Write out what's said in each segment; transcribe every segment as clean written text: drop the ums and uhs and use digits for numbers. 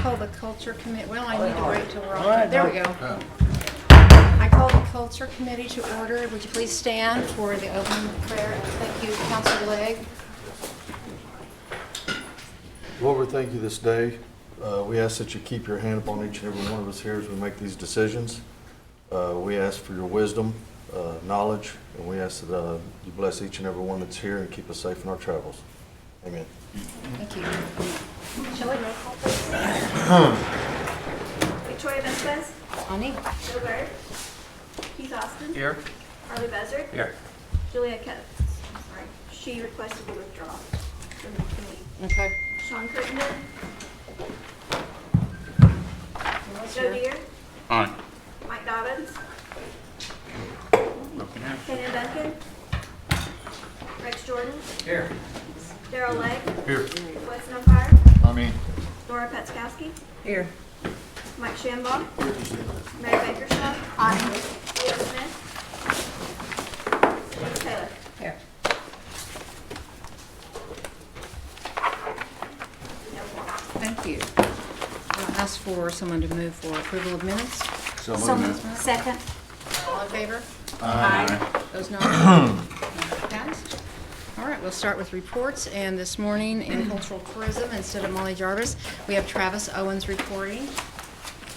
call the culture committee, well, I need to wait till we're all, there we go. I call the culture committee to order. Would you please stand for the opening prayer? And thank you, Councilor Legg. Lord, we thank you this day. We ask that you keep your hand upon each and every one of us here as we make these decisions. We ask for your wisdom, knowledge, and we ask that you bless each and every one that's here and keep us safe in our travels. Amen. Thank you. Shelley, roll call, please. Victoria Vespez, Ani? Joe Bird, Keith Austin, Here. Harley Bezer, Here. Julia Ketts. I'm sorry, she requested to withdraw from the committee. Okay. Sean Crittenden, What's Joe your- Deere, Aye. Mike Dobbins, Looking at. Kenyon Duncan, Rex Jordan, Here. Daryl Legg, Here. Weston O'Fire, Laura Petzkowski, Here. Mike Shambaugh, Mary Bakershaw, Leo Smith, Steve Taylor. Here. Thank you. I'll ask for someone to move for approval of minutes. So second. All in favor? Aye. Those not? Passed. All right, we'll start with reports, and this morning in cultural tourism, instead of Molly Jarvis, we have Travis Owens reporting.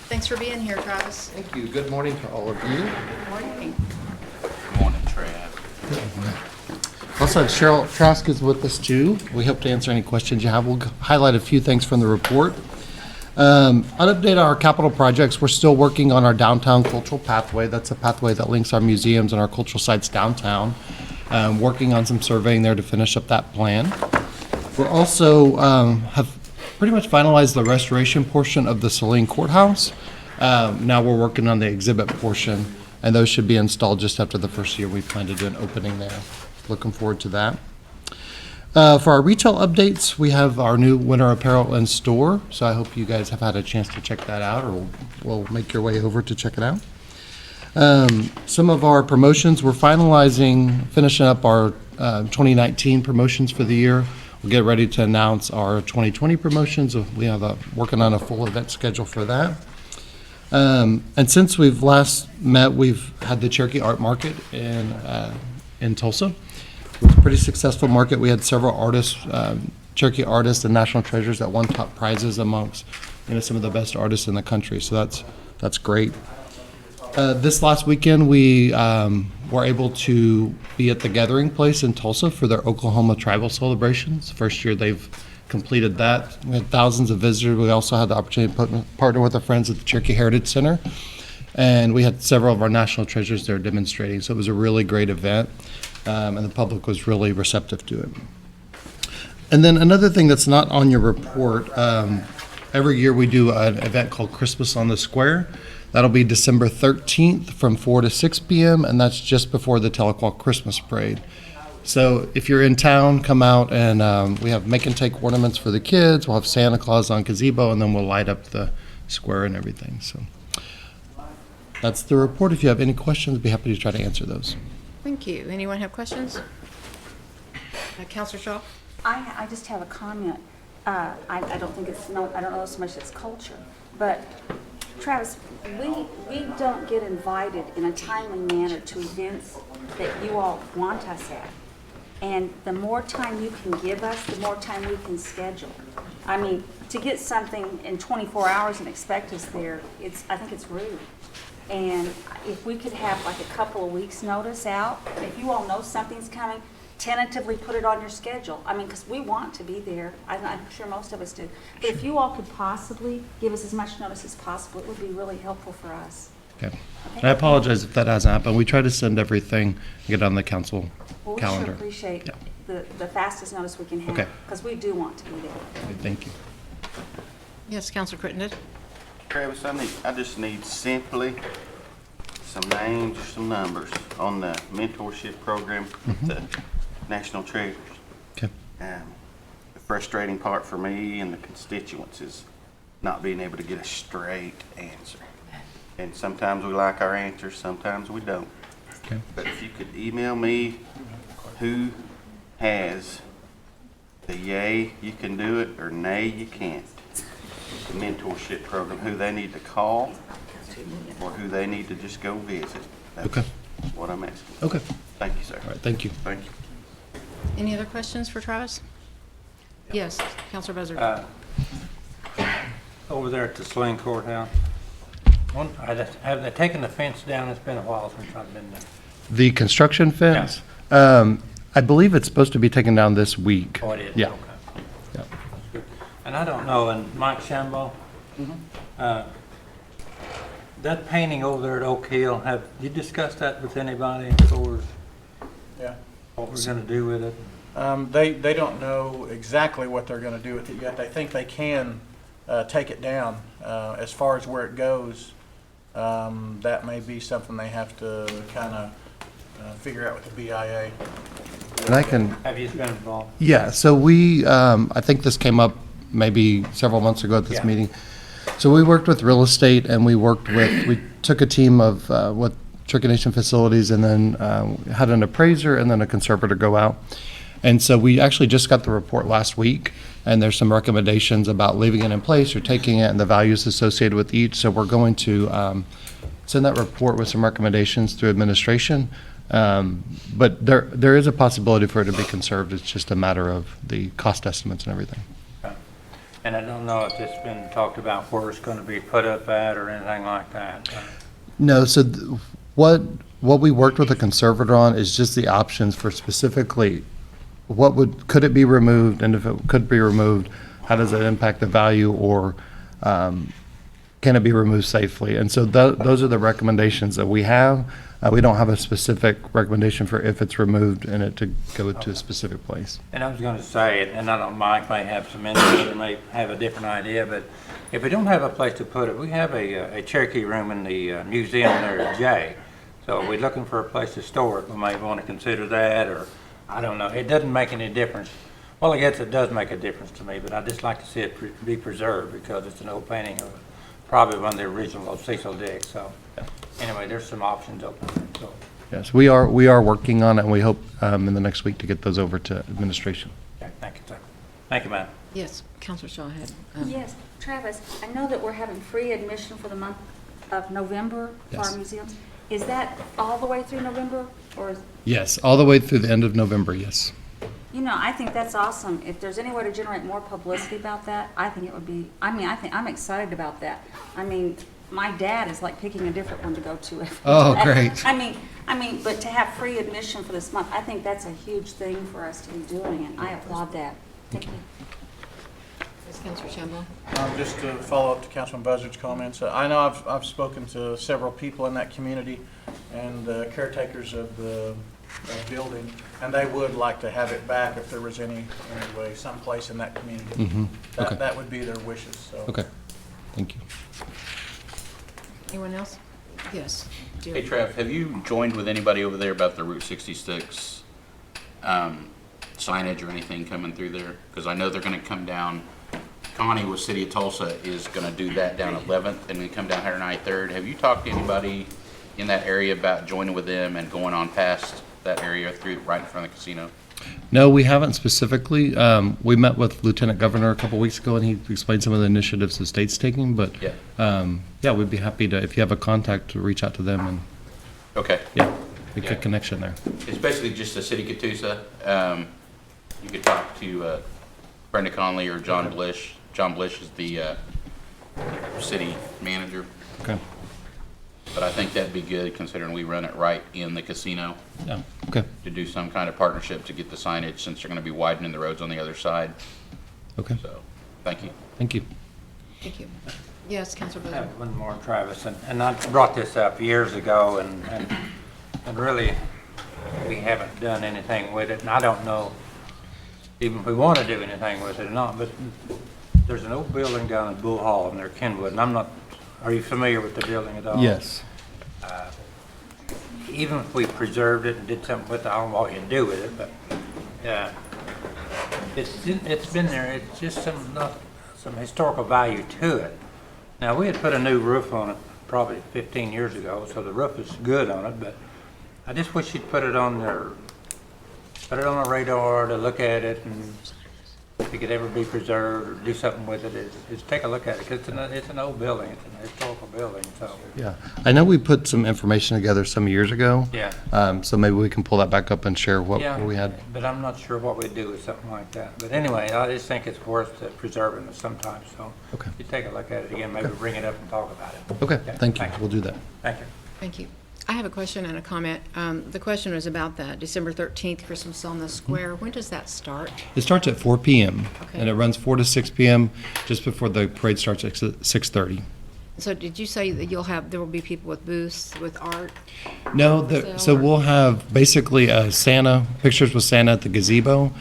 Thanks for being here, Travis. Thank you. Good morning to all of you. Good morning. Good morning, Trav. Also, Cheryl Trask is with us too. We hope to answer any questions you have. We'll highlight a few things from the report. I'll update our capital projects. We're still working on our downtown cultural pathway. That's a pathway that links our museums and our cultural sites downtown. Working on some surveying there to finish up that plan. We're also have pretty much finalized the restoration portion of the Saline Courthouse. Now we're working on the exhibit portion, and those should be installed just after the first year. We plan to do an opening there. Looking forward to that. For our retail updates, we have our new winter apparel in store, so I hope you guys have had a chance to check that out, or will make your way over to check it out. Some of our promotions, we're finishing up our 2019 promotions for the year. We'll get ready to announce our 2020 promotions. We have working on a full event schedule for that. And since we've last met, we've had the Cherokee Art Market in Tulsa. It was a pretty successful market. We had several artists, Cherokee artists and national treasures that won top prizes amongst some of the best artists in the country. So that's great. This last weekend, we were able to be at the Gathering Place in Tulsa for their Oklahoma Tribal Celebrations. First year they've completed that. We had thousands of visitors. We also had the opportunity to partner with our friends at the Cherokee Heritage Center. And we had several of our national treasures there demonstrating. So it was a really great event, and the public was really receptive to it. And then another thing that's not on your report, every year we do an event called Christmas on the Square. That'll be December 13th from 4 to 6 p.m., and that's just before the Tahlequah Christmas Parade. So if you're in town, come out, and we have make and take ornaments for the kids. We'll have Santa Claus on gazebo, and then we'll light up the square and everything. So that's the report. If you have any questions, I'd be happy to try to answer those. Thank you. Anyone have questions? Councilor Shaw? I just have a comment. I don't think it's, no, I don't know so much it's culture, but Travis, we don't get invited in a timely manner to events that you all want us at. And the more time you can give us, the more time we can schedule. I mean, to get something in 24 hours and expect us there, I think it's rude. And if we could have like a couple of weeks notice out, if you all know something's coming, tentatively put it on your schedule. I mean, because we want to be there. I'm sure most of us do. But if you all could possibly give us as much notice as possible, it would be really helpful for us. Okay. I apologize if that hasn't happened. We try to send everything and get on the council Well, we calendar. sure appreciate the fastest notice we can have. Okay. Because we do want to be there. Okay, thank you. Yes, Councilor Crittenden? Travis, I just need simply some names or some numbers on the mentorship program with the National Treasures. Okay. The frustrating part for me and the constituents is not being able to get a straight answer. And sometimes we like our answers, sometimes we don't. Okay. But if you could email me who has the yay, you can do it, or nay, you can't. the mentorship program, who they need to call or who they need to just go visit. Okay. That's what I'm asking. Okay. Thank you, sir. All right, thank you. Thank you. Any other questions for Travis? Yes, Counselor Buzzard. Over there at the Sling Courthouse, have they taken the fence down? It's been a while since I've been there. The construction fence, I believe it's supposed to be taken down this week. Oh, it is? Yeah. Okay. Yeah. That's good. And I don't know, and Mike Shambo, that painting over there at Oak Hill, have you discussed that with anybody as far as Yeah. what we're gonna do with it? They don't know exactly what they're going to do with it yet. They think they can take it down. As far as where it goes, that may be something they have to kind of figure out with the BIA. And I can, Have you been involved? yeah, so we, I think this came up maybe several months ago at this Yeah. meeting. So we worked with real estate and we took a team of what Cherokee Nation Facilities and then had an appraiser and then a conservator go out. And so we actually just got the report last week, and there's some recommendations about leaving it in place or taking it and the values associated with each. So we're going to send that report with some recommendations through administration. But there is a possibility for it to be conserved. It's just a matter of the cost estimates and everything. Okay. And I don't know if it's been talked about where it's gonna be put up at or anything like that. No, so what we worked with the conservator on is just the options for specifically could it be removed, and if it could be removed, how does it impact the value, or can it be removed safely? And so those are the recommendations that we have. We don't have a specific recommendation for if it's removed and it to go to a specific place. And I was gonna say, and I don't, Mike may have some input or may have a different idea, but if we don't have a place to put it, we have a Cherokee room in the museum there at J. So if we're looking for a place to store it, we may want to consider that, or, I don't know, it doesn't make any difference. Well, I guess it does make a difference to me, but I just like to see it be preserved because it's an old painting of probably one of the original of Cecil Dick, so. Anyway, there's some options open, so. Yes, we are working on it, and we hope in the next week to get those over to administration. Okay, thank you, sir. Thank you, ma'am. Yes, Counselor Shaw had. Yes, Travis, I know that we're having free admission for the month of November for Yes. our museums. Is that all the way through November, or is? Yes, all the way through the end of November, yes. You know, I think that's awesome. If there's any way to generate more publicity about that, I think it would be, I think I'm excited about that. I mean, my dad is like picking a different one to go to. Oh, great. I mean, but to have free admission for this month, I think that's a huge thing for us to be doing, and I applaud that. Thank you. Yes, Counselor Shambo. Just to follow up to Councilman Buzzard's comments, I know I've spoken to several people in that community and caretakers of the building, and they would like to have it back if there was any way, someplace in that community. Okay. That would be their wishes, so. Okay, thank you. Anyone else? Yes. Hey, Trav, have you joined with anybody over there about the Route 66 signage or anything coming through there? Because I know they're going to come down, Connie with City of Tulsa is going to do that down 11th and then come down 193rd. Have you talked to anybody in that area about joining with them and going on past that area through right in front of the casino? No, we haven't specifically. We met with Lieutenant Governor a couple weeks ago, and he explained some of the initiatives the state's taking, but yeah, we'd be happy to, if you have a contact, to reach out to them and, Okay. yeah, make a Yeah. connection there. It's basically just the city of Catoosa. You could talk to Brenda Conley or John Blish. John Blish is the city manager, Okay, but I think that'd be good considering we run it right in the casino yeah, okay, to do some kind of partnership to get the signage since they're going to be widening the roads on the other side. okay, So, thank you. thank you. Thank you. Yes, Counselor I Buzzard. have one more, Travis, and I brought this up years ago, and really, we haven't done anything with it, and I don't know even if we want to do anything with it or not, but there's an old building down at Bull Hall near Kenwood, and I'm not, are you familiar with the building at all? Yes, Even if we preserved it and did something with it, I don't know what you'd do with it, but it's been there, it's just some historical value to it. Now, we had put a new roof on it probably 15 years ago, so the roof is good on it, but I just wish you'd put it on the radar to look at it, and if it could ever be preserved or do something with it, is take a look at it, because it's an old building, it's an historical building, so, Yeah, I know we put some information together some years ago. yeah. So maybe we can pull that back up and share what Yeah, we had. but I'm not sure what we'd do with something like that. But anyway, I just think it's worth preserving it sometimes, so. Okay. You take a look at it again, maybe bring it up and talk about it. Okay, Yeah, thank you. thanks. We'll do that. Thank you. Thank you. I have a question and a comment. The question was about that December 13th Christmas on the Square. When does that start? It starts at 4 PM, Okay. and it runs 4 to 6 PM, just before the parade starts at 6:30. So did you say that there will be people with booths with art? No, so we'll have basically Santa, pictures with Santa at the gazebo,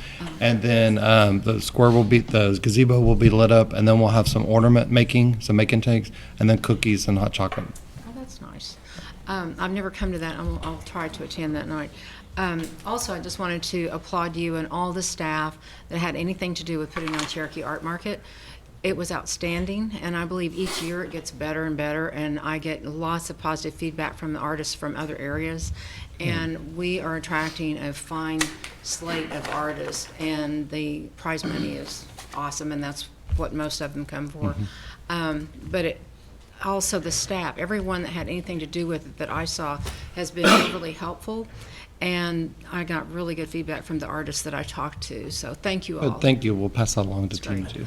and then the gazebo will be lit up, and then we'll have some ornament making, some making tanks, and then cookies and hot chocolate. Oh, that's nice. I've never come to that. I'll try to attend that night. Also, I just wanted to applaud you and all the staff that had anything to do with putting on Cherokee Art Market. It was outstanding, and I believe each year it gets better and better, and I get lots of positive feedback from the artists from other areas. And we are attracting a fine slate of artists, and the prize money is awesome, and that's what most of them come for. But also the staff, everyone that had anything to do with it that I saw has been really helpful, and I got really good feedback from the artists that I talked to, so thank you all. Thank you. We'll pass that along to That's Team great. 2.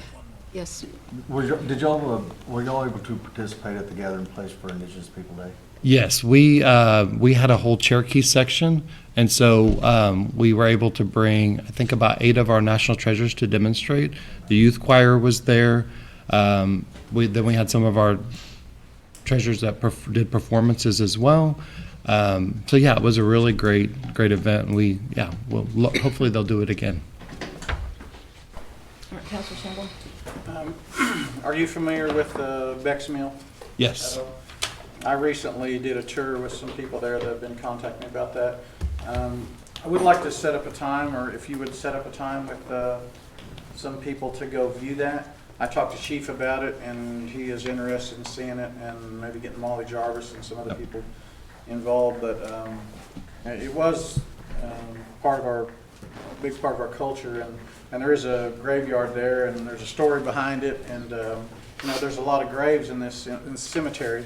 Yes. Were y'all able to participate at the Gathering Place for Indigenous People Day? Yes, we had a whole Cherokee section, and so we were able to bring, I think, about 8 of our national treasures to demonstrate. The youth choir was there. Then we had some of our treasures that did performances as well. So yeah, it was a really great event, and hopefully they'll do it again. All right, Councilor Shamble? Are you familiar with Beck's Mill? Yes. I recently did a tour with some people there that have been contacting me about that. I would like to set up a time, or if you would set up a time with some people to go view that. I talked to Chief about it, and he is interested in seeing it, and maybe getting Molly Jarvis and some other people involved. But it was big part of our culture, and there is a graveyard there, and there's a story behind it, and there's a lot of graves in this cemetery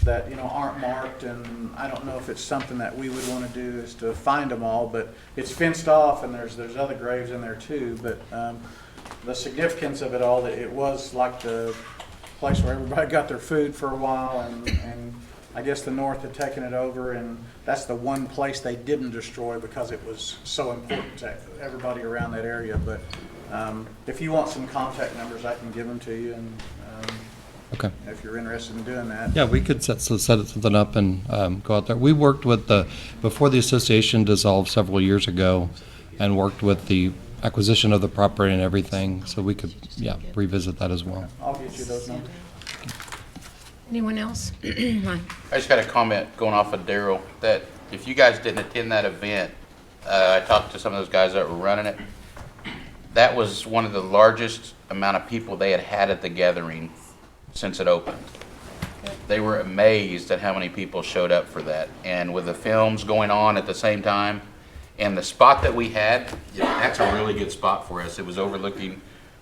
that aren't marked, and I don't know if it's something that we would want to do is to find them all, but it's fenced off, and there's other graves in there too. But the significance of it all, that it was like the place where everybody got their food for a while, and I guess the North had taken it over, and that's the one place they didn't destroy because it was so important to everybody around that area. But if you want some contact numbers, I can give them to you, and Okay. if you're interested in doing that. Yeah, we could set something up and go out there. We worked with before the association dissolved several years ago, and worked with the acquisition of the property and everything, so we could, revisit that as well. I'll get you those numbers. Anyone else? I just got a comment going off of Daryl, that if you guys didn't attend that event, I talked to some of those guys that were running it. That was one of the largest amount of people they had at the gathering since it opened. They were amazed at how many people showed up for that. And with the films going on at the same time, and the spot that we had, that's a really good spot for us. It was overlooking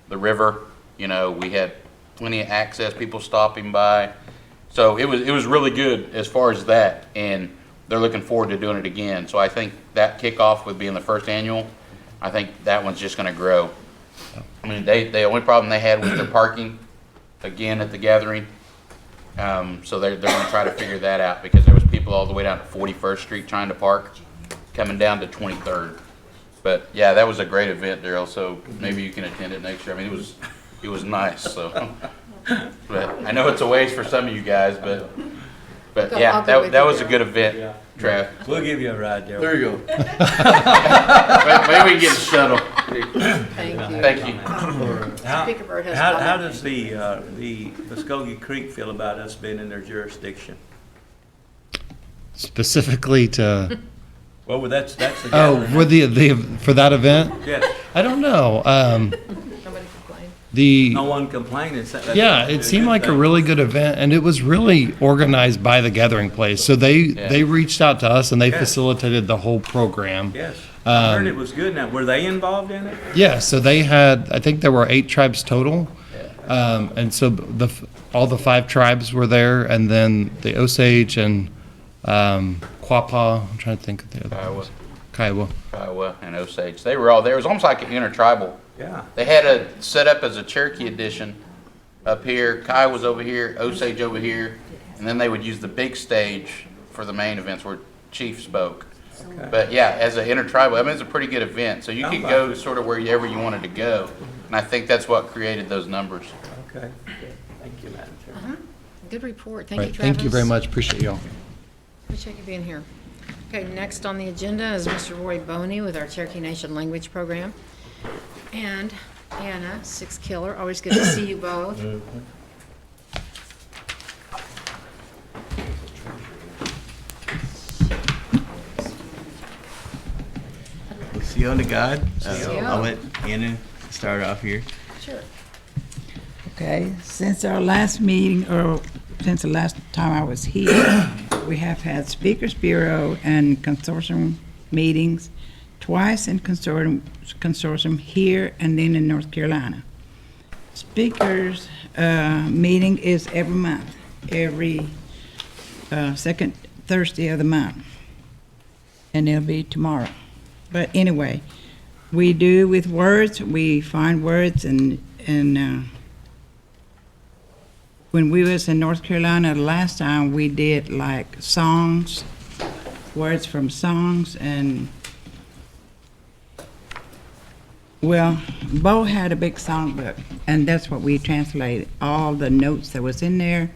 the river. We had plenty of access, people stopping by. So it was really good as far as that, and they're looking forward to doing it again. So I think that kickoff with being the first annual, I think that one's just going to grow. I mean, the only problem they had was their parking again at the gathering. So they're going to try to figure that out, because there was people all the way down to 41st Street trying to park, coming down to 23rd. But yeah, that was a great event, Daryl. So maybe you can attend it next year. I mean, it was nice. So, but I know it's a ways for some of you guys, but yeah, I'll go with that you, was a Daryl. good event, Trav. We'll give you a ride, Daryl. There you go. Maybe we can get a shuttle. Thank you. Thank you. Speaker Bird has a How comment. does the Muskogee Creek feel about us being in their jurisdiction? Specifically to, Well, that's the oh, gathering. for that event? Yes. I don't know. Nobody complained. No one complained. That's Yeah, a it seemed good like a thing. really good event, and it was really organized by the Gathering Place. So they reached out to us and they Yes. facilitated the whole program. Yes, I heard Um, it was good. Now, were they involved in it? Yeah, so they had, I think there were 8 tribes total. And so all the 5 tribes were there, and then the Osage and Quapaw, I'm trying to think of the other ones. Kiowa. Kiowa and Osage, they were all there. It was almost like an intertribal. Yeah. They had it set up as a Cherokee edition up here, Kiowa's over here, Osage over here, and then they would use the big stage for the main events where Chief spoke. Okay. But yeah, as an intertribal, I mean, it's a pretty good event, so you could Sounds go like it. sort of wherever you wanted to go. And I think that's what created those numbers. Okay. Thank you, Madam Chair. Good report. Thank you, Right, Travis. thank you very much, appreciate y'all. Appreciate you being here. Okay, next on the agenda is Mr. Roy Boney with our Cherokee Nation Language Program. And Anna, Six Killer, always good to see you both. Seal to God. Seal. I'll let Anna start off here. Sure. Okay, since our last meeting, or since the last time I was here, we have had Speakers Bureau and consortium meetings, twice in consortium here and then in North Carolina. Speakers meeting is every month, every second Thursday of the month, and it'll be tomorrow. But anyway, we do with words, we find words and when we was in North Carolina the last time, we did like songs, words from songs, and well, Bo had a big songbook, and that's what we translated, all the notes that was in there,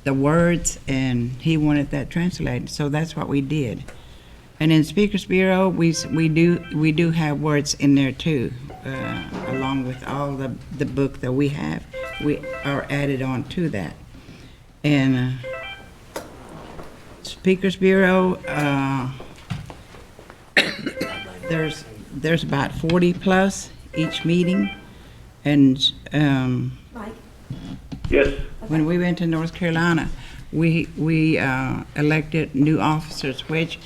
the words, and he wanted that translated, so that's what we did. And in Speakers Bureau, we do have words in there too, along with all the book that we have. We are added on to that. And Speakers Bureau, there's about 40 plus each meeting, and Mike? Yes. when we went to North Carolina, we elected new officers, which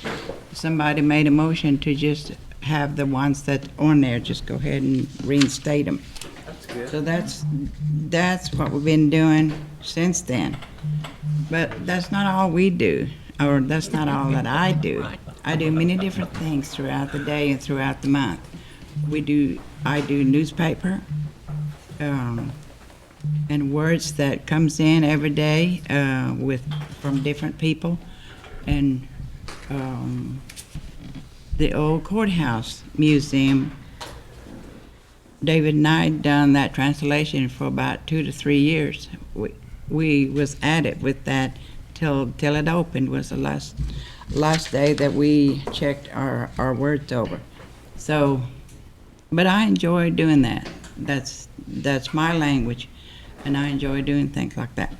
somebody made a motion to just have the ones that on there, just go ahead and reinstate them. That's good. So that's what we've been doing since then. But that's not all we do, or that's not all that I do. I do many different things throughout the day and throughout the month. I do newspaper, and words that comes in every day from different people, and the old courthouse museum. David and I done that translation for about 2 to 3 years. We was at it with that till it opened was the last day that we checked our words over. So, but I enjoy doing that. That's my language, and I enjoy doing things like that.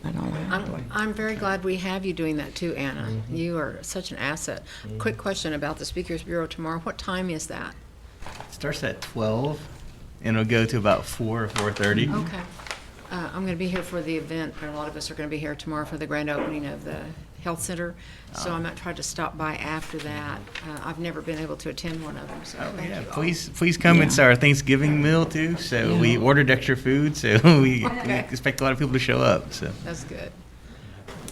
That's all I enjoy. I'm very glad we have you doing that too, Anna. You are such an asset. Quick question about the Speakers Bureau tomorrow. What time is that? It starts at 12 and it'll go to about 4 or 4:30. Okay. I'm going to be here for the event, and a lot of us are going to be here tomorrow for the grand opening of the health center. So I might try to stop by after that. I've never been able to attend one of them, so thank you all. Please come. Yeah. It's our Thanksgiving meal too, so we ordered extra food, so we expect a lot of people to show up. So That's good.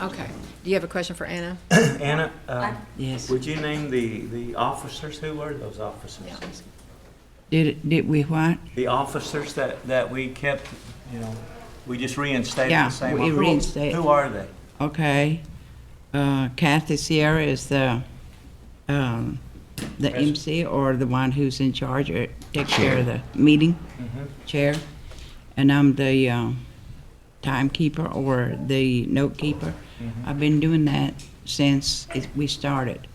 Okay. Do you have a question for Anna? Anna, Yes. would you name the officers? Who were those officers? Did we what? The officers that we kept, we just reinstated Yeah, the same. we Who- reinstated. Who are they? Okay. Kathy Sierra is the MC, or the one who's in charge or takes care of the meeting, chair. And I'm the timekeeper or the note keeper. I've been doing that since we started.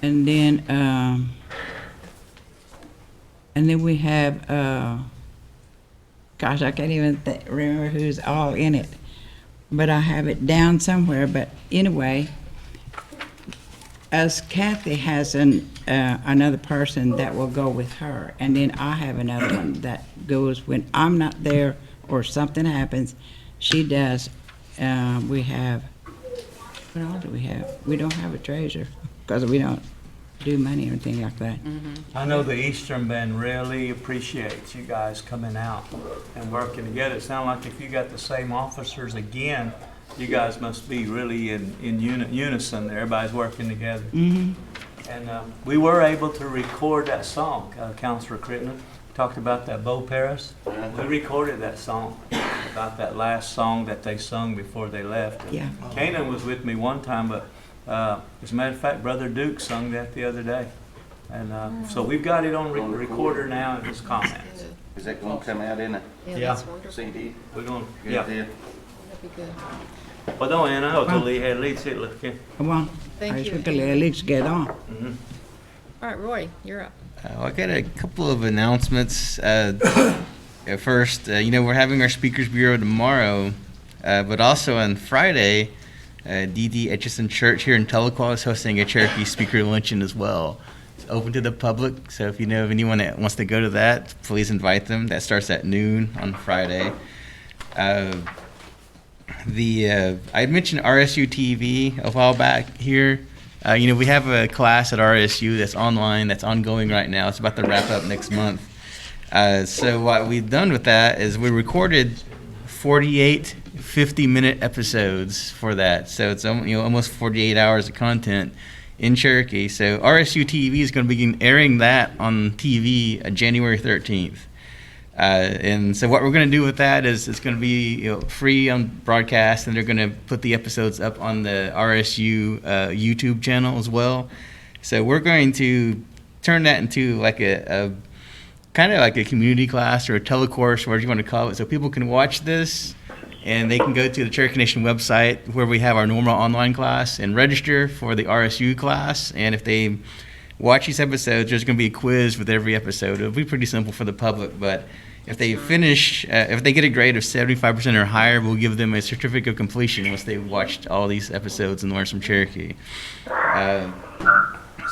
And then we have, gosh, I can't even remember who's all in it. But I have it down somewhere. But anyway, as Kathy has another person that will go with her, and then I have another one that goes when I'm not there or something happens, she does. We have, what all do we have? We don't have a treasurer, because we don't do money or anything like that. I know the Eastern Band really appreciates you guys coming out and working together. It sounds like if you got the same officers again, you guys must be really in unison there. Everybody's working together. And we were able to record that song. Councilor Crittenden talked about that Bo Paris. We recorded that song, about that last song that they sung before they left. Yeah. Kanan was with me one time, but as a matter of fact, Brother Duke sung that the other day. And so we've got it on recorder now in his comments. Is that gonna come out in a That's wonderful. CD? We're going, Good yeah. deal. That'd be good. Well, då är en återlighet lite till. Well, Thank I you. should at least get on. All right, Roy, you're up. I got a couple of announcements. First, we're having our Speakers Bureau tomorrow, but also on Friday, DD Etchison Church here in Tahlequah is hosting a Cherokee Speaker Luncheon as well. It's open to the public, so if you know of anyone that wants to go to that, please invite them. That starts at noon on Friday. I had mentioned RSU TV a while back here. We have a class at RSU that's online, that's ongoing right now. It's about to wrap up next month. So what we've done with that is we recorded 48 50-minute episodes for that. So it's almost 48 hours of content in Cherokee. So RSU TV is going to begin airing that on TV January 13th. And so what we're going to do with that is it's going to be free on broadcast, and they're going to put the episodes up on the RSU YouTube channel as well. So we're going to turn that into like a kind of like a community class or a telecourse, whatever you want to call it, so people can watch this and they can go to the Cherokee Nation website where we have our normal online class and register for the RSU class. And if they watch these episodes, there's going to be a quiz with every episode. It'll be pretty simple for the public, but if they finish, if they get a grade of 75% or higher, we'll give them a certificate of completion once they've watched all these episodes and learned some Cherokee.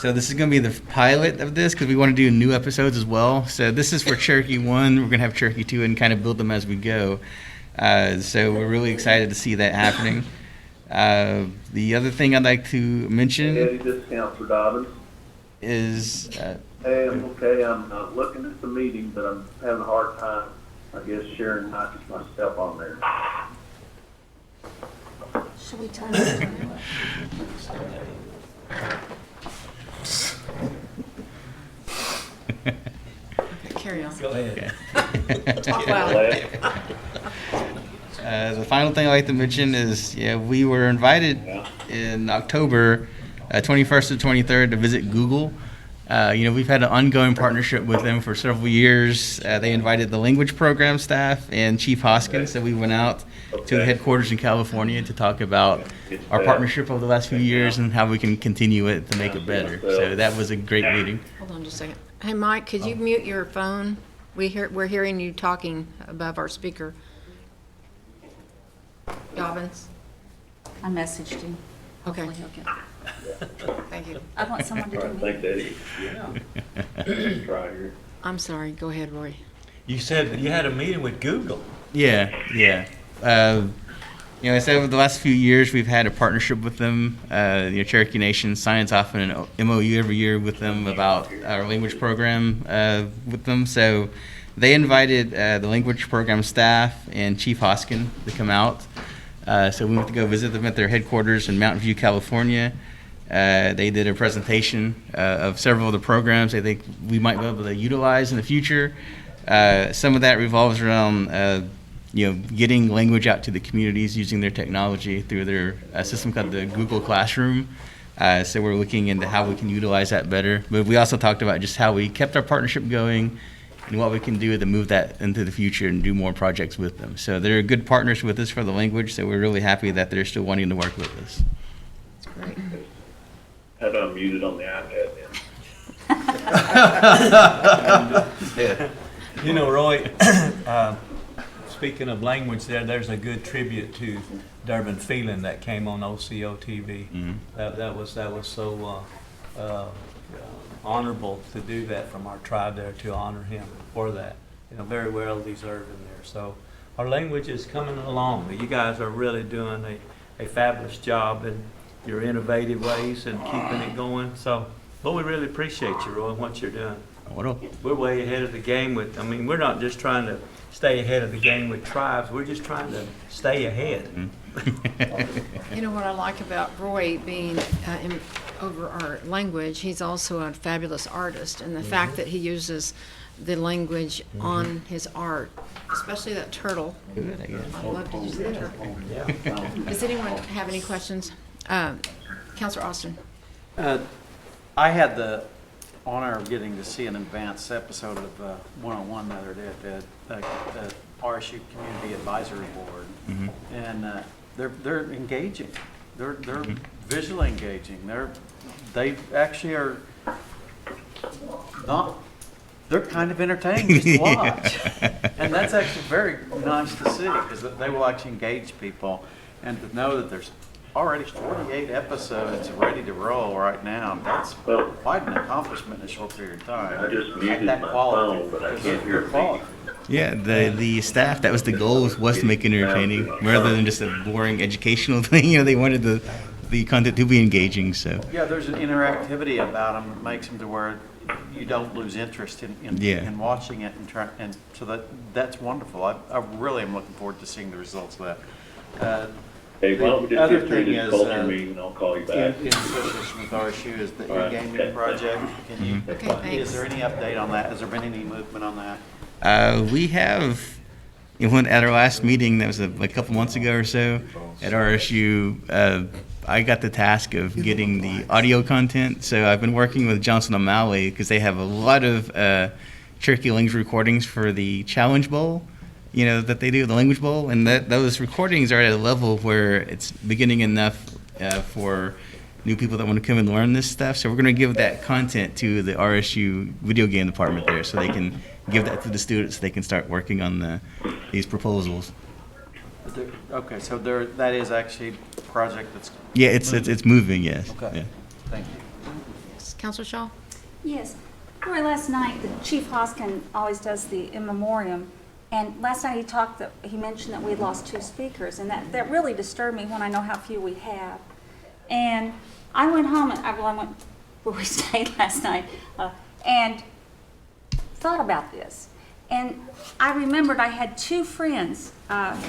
So this is going to be the pilot of this because we want to do new episodes as well. So this is for Cherokee 1. We're going to have Cherokee 2 and kind of build them as we go. So we're really excited to see that happening. The other thing I'd like to mention discount for Dobbins is... Hey, I'm okay. I'm looking at the meeting, but I'm having a hard time, I guess, sharing not just myself on there. Should we turn it Carry on. Go ahead. Talk loud. The final thing I'd like to mention is, we were invited in October 21st to 23rd to visit Google. We've had an ongoing partnership with them for several years. They invited the language program staff and Chief Hoskins, so we went out to the headquarters in California to talk about our partnership over the last few years and how we can continue it to make it better. So that was a great meeting. Hold on just a second. Hey, Mike, could you mute your phone? We're hearing you talking above our speaker. Dobbins? I messaged him. Okay. Hopefully he'll get- Thank you. I want someone to do me. Thanks, Eddie. Yeah. Try here. I'm sorry. Go ahead, Roy. You said that you had a meeting with Google. Yeah. I said over the last few years we've had a partnership with them. Cherokee Nation signs off on an MOU every year with them about our language program with them. So they invited the language program staff and Chief Hoskin to come out. So we went to go visit them at their headquarters in Mountain View, California. They did a presentation of several of the programs they think we might be able to utilize in the future. Some of that revolves around getting language out to the communities using their technology through their system called the Google Classroom. So we're looking into how we can utilize that better. But we also talked about just how we kept our partnership going and what we can do to move that into the future and do more projects with them. So they're good partners with us for the language, so we're really happy that they're still wanting to work with us. That's great. Had unmuted on the iPad then. You know, Roy, speaking of language there's a good tribute to Durbin Phelan that came on OCO TV. That was so honorable to do that from our tribe there, to honor him for that. Very well deserved in there. So our language is coming along. You guys are really doing a fabulous job in your innovative ways and keeping it going. So, but we really appreciate you, Roy, and what you're doing. We're way ahead of the game we're not just trying to stay ahead of the game with tribes, we're just trying to stay ahead. You know what I like about Roy being over our language, he's also a fabulous artist, and the fact that he uses the language on his art, especially that turtle. Good, I guess. I love to use that turtle. Does anyone have any questions? Counselor Austin. I had the honor of getting to see an advanced episode of One-on-One the other day at the RSU Community Advisory Board, and they're engaging. They're visually engaging. They actually are not. They're kind of entertaining just to watch, and that's actually very nice to see, because they will actually engage people, and to know that there's already 48 episodes ready to roll right now. That's quite an accomplishment in a short period of time. I just muted At that my quality, phone, but I because can't of hear your quality. Yeah, the staff, that was the goal, was to make it entertaining rather than just a boring educational thing. They wanted the content to be engaging. So Yeah, there's an interactivity about them that makes them to where you don't lose interest in watching it, and so that's wonderful. I really am looking forward to seeing the results of that. Hey, why don't we just Other get through thing this is, culture meeting and I'll call you back. in association with RSU, is that your All right. gaming project. Can you? Okay, thanks. Is there any update on that? Has there been any movement on that? we have, at our last meeting, that was a couple months ago or so, at RSU, I got the task of getting the audio content. So I've been working with Johnson O'Malley, because they have a lot of Cherokee language recordings for the Challenge Bowl, that they do, the Language Bowl, and those recordings are at a level where it's beginning enough for new people that want to come and learn this stuff. So we're going to give that content to the RSU video game department there, so they can give that to the students, so they can start working on these proposals. Okay, so that is actually a project that's. Yeah, it's moving, yes. Okay. Yeah. Thank you. Counselor Shaw? Yes. Roy, last night, the Chief Hoskin always does the in memoriam, and last night he mentioned that we had lost 2 speakers, and that really disturbed me when I know how few we have. And I went home, and I went where we stayed last night, and thought about this. And I remembered I had 2 friends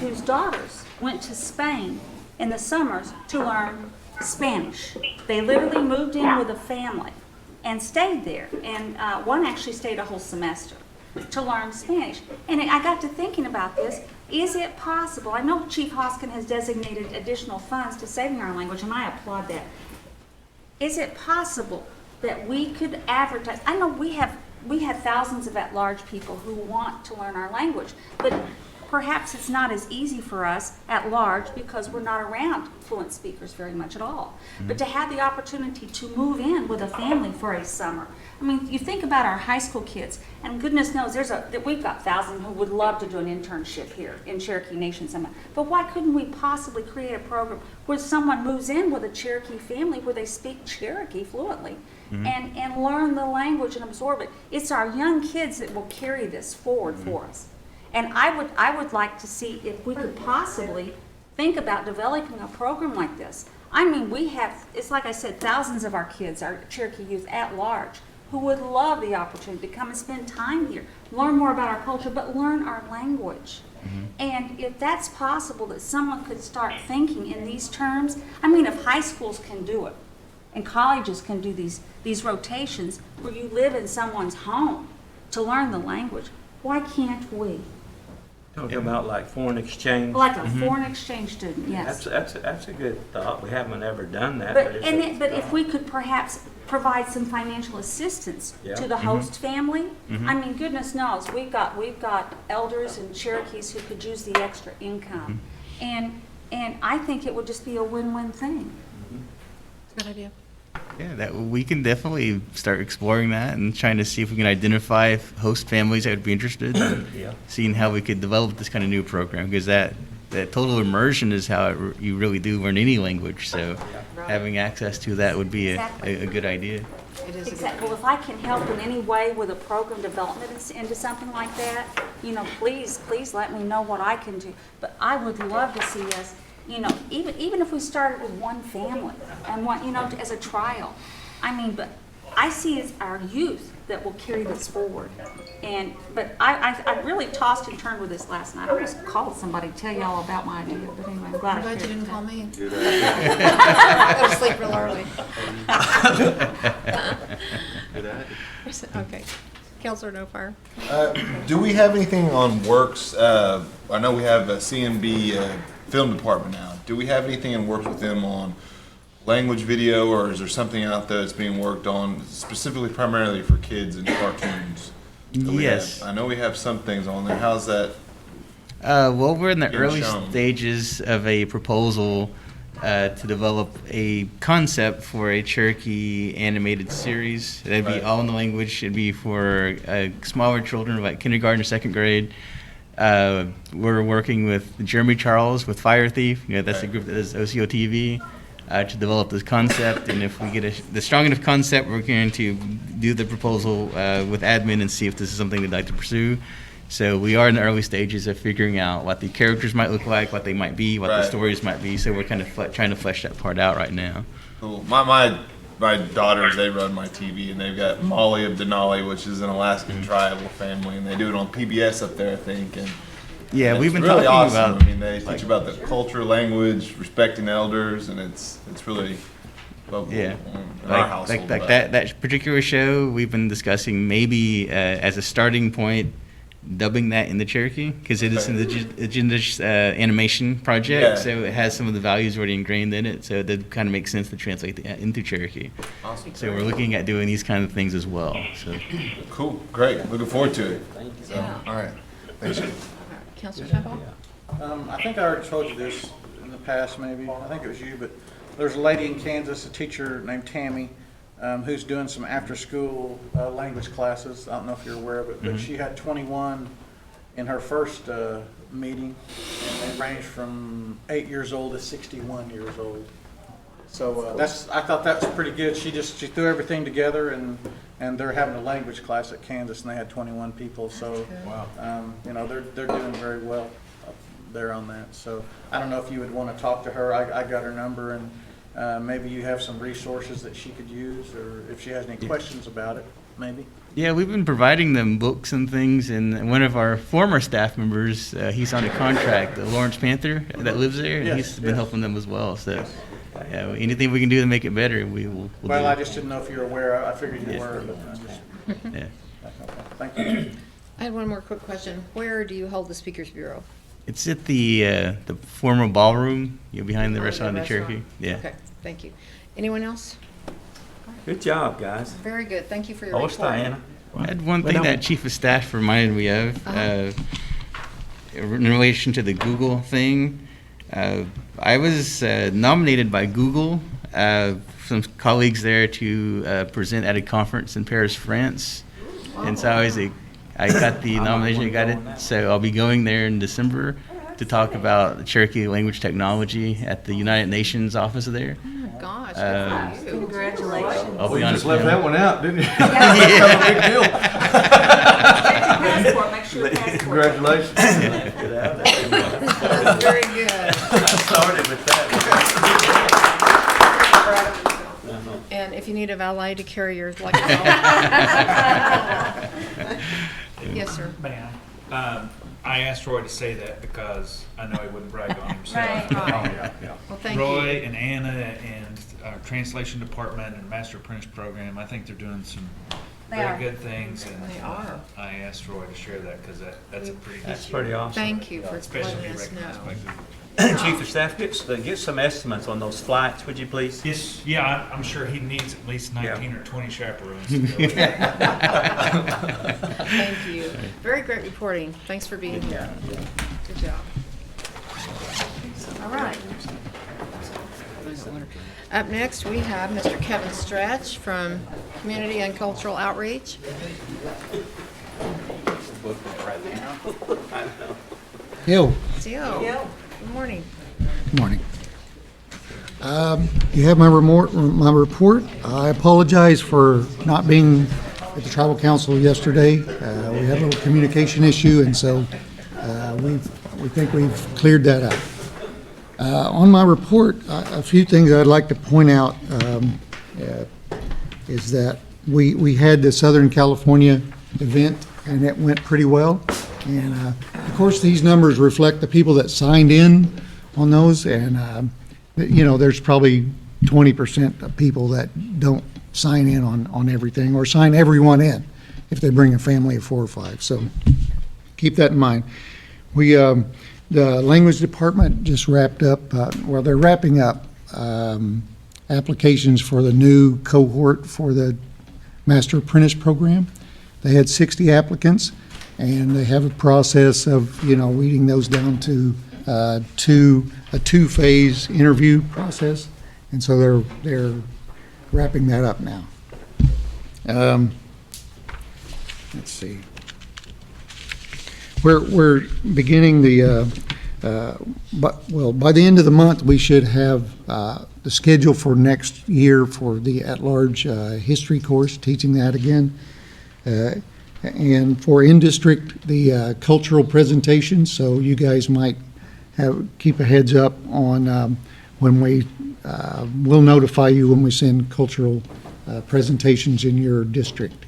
whose daughters went to Spain in the summers to learn Spanish. They literally moved in with a family and stayed there. And one actually stayed a whole semester to learn Spanish. And I got to thinking about this. Is it possible? I know Chief Hoskin has designated additional funds to saving our language, and I applaud that. Is it possible that we could advertise? I know we have thousands of at-large people who want to learn our language, but perhaps it's not as easy for us at large because we're not around fluent speakers very much at all. But to have the opportunity to move in with a family for a summer. I mean, you think about our high school kids, and goodness knows we've got thousands who would love to do an internship here in Cherokee Nation Summit. But why couldn't we possibly create a program where someone moves in with a Cherokee family where they speak Cherokee fluently? And learn the language and absorb it. It's our young kids that will carry this forward for us. And I would like to see if we could possibly think about developing a program like this. I mean, it's like I said, thousands of our kids, our Cherokee youth at large, who would love the opportunity to come and spend time here, learn more about our culture, but learn our language. And if that's possible, that someone could start thinking in these terms, I mean, if high schools can do it, and colleges can do these rotations where you live in someone's home to learn the language, why can't we? Talking about like foreign exchange. Like a foreign exchange student, yes. That's a good thought. We haven't ever done that. But if we could perhaps provide some financial assistance to the host family, I mean, goodness knows, we've got elders and Cherokees who could use the extra income. And I think it would just be a win-win thing. Good idea. Yeah, that we can definitely start exploring that and trying to see if we can identify host families that would be interested. And Yeah. seeing how we could develop this kind of new program, because that total immersion is how you really do learn any language. So having access to that would be a good idea. It is a good Exactly. Well, if I can help in any way with a program development into something like that, please let me know what I can do. But I would love to see us, even if we started with one family and one, as a trial. But I see it's our youth that will carry this forward. But I really tossed and turned with this last night. I almost called somebody to tell you all about my idea, but anyway, I'm glad I'm I glad you shared didn't that. call me. Go to sleep real early. Okay. Counselor No Fire. Do we have anything on Works? I know we have a CMB film department now. Do we have anything in Works with them on language video, or is there something out there that's being worked on specifically primarily for kids and cartoons? Yes. I know we have some things on there. How's that? Well, we're in the Getting early shown. stages of a proposal to develop a concept for a Cherokee animated series. That'd be Right. all in the language. It'd be for smaller children, like kindergarten or second grade. We're working with Jeremy Charles with Fire Thief. That's the group that does OCO TV. To develop this concept, and if we get the strong enough concept, we're going to do the proposal with admin and see if this is something they'd like to pursue. So we are in the early stages of figuring out what the characters might look like, what they might be, what the Right. stories might be. So we're kind of trying to flesh that part out right now. Cool. My daughters, they run my TV, and they've got Molly of Denali, which is an Alaskan tribal family, and they do it on PBS up there, I think. And Yeah, it's we've been really talking awesome. about. I mean, they teach about the culture, language, respecting elders, and it's really lovely Yeah, in our household. like that particular show, we've been discussing maybe as a starting point, dubbing that in the Cherokee, because it is an indigenous animation project, Yeah. so it has some of the values already ingrained in it, so it did kind of make sense to translate that into Cherokee. Awesome. So we're looking at doing these kind of things as well. So Cool, great, looking forward to it. So, Yeah. all right, thanks. Counselor Sheffield? I think I already told you this in the past, maybe. I think it was you, but there's a lady in Kansas, a teacher named Tammy, who's doing some after-school language classes. I don't know if you're aware of it, but she had 21 in her first meeting, and they ranged from 8 years old to 61 years old. So I thought that was pretty good. She threw everything together, and they're having a language class at Kansas, and they had 21 people. So, they're doing very well up there on that. So I don't know if you would want to talk to her. I got her number, and maybe you have some resources that she could use, or if she has any questions about it, maybe. yeah, we've been providing them books and things, and one of our former staff members, he's on a contract, Lawrence Panther, that lives there, and Yes, he's been yes. helping them as well. So yeah, anything we can do to make it better, we'll Well, do. I just didn't know if you were aware. I figured you were, but I just, Yeah. thank you. I had one more quick question. Where do you hold the Speakers Bureau? It's at the former ballroom, behind the restaurant in the Cherokee. Yeah. Okay, thank you. Anyone else? Good job, guys. Very good. Thank you for your Oh, report. it's Diana. I had one Well, thing no. that Chief of Staff reminded me of in relation to the Google thing. I was nominated by Google, some colleagues there, to present at a conference in Paris, France. And so I got the nomination, I got it. So I'll be going there in December to talk about the Cherokee language technology at the United Nations office there. Oh, gosh, good for you. Congratulations. I'll Well, be you on just it. left that one out, didn't you? Yeah. Big deal. Passport, make sure your passport. Congratulations. Very good. Started with that. And if you need a valet to carry your luggage. Yes, sir. May I? I asked Roy to say that because I know he wouldn't brag on himself. Right. Well, thank you. Roy and Anna and our translation department and Master Apprentice program, I think they're doing some They very are. good things. And They are. I asked Roy to share that because that's a pretty good. That's pretty awesome. Thank you for Especially letting if us you recognize know. by Google. Chief of Staff, get some estimates on those flights, would you please? Yes, yeah, I'm sure he needs at least 19 or 20 chaperones to go. Thank you. Very great reporting. Thanks for being here. Good job. All right. Up next, we have Mr. Kevin Stretch from Community and Cultural Outreach. Yo, Theo, good morning. good morning. You have my report. I apologize for not being at the tribal council yesterday. We had a little communication issue, and so we think we've cleared that up. On my report, a few things I'd like to point out is that we had the Southern California event, and it went pretty well. And of course, these numbers reflect the people that signed in on those, and there's probably 20% of people that don't sign in on everything, or sign everyone in if they bring a family of 4 or 5. So keep that in mind. The language department just wrapped up, they're wrapping up applications for the new cohort for the Master Apprentice program. They had 60 applicants, and they have a process of, weeding those down to a two-phase interview process, and so they're wrapping that up now. Let's see. We're beginning by the end of the month, we should have the schedule for next year for the at-large history course, teaching that again. And for in-district, the cultural presentation, so you guys might keep a heads up on when we'll notify you when we send cultural presentations in your district,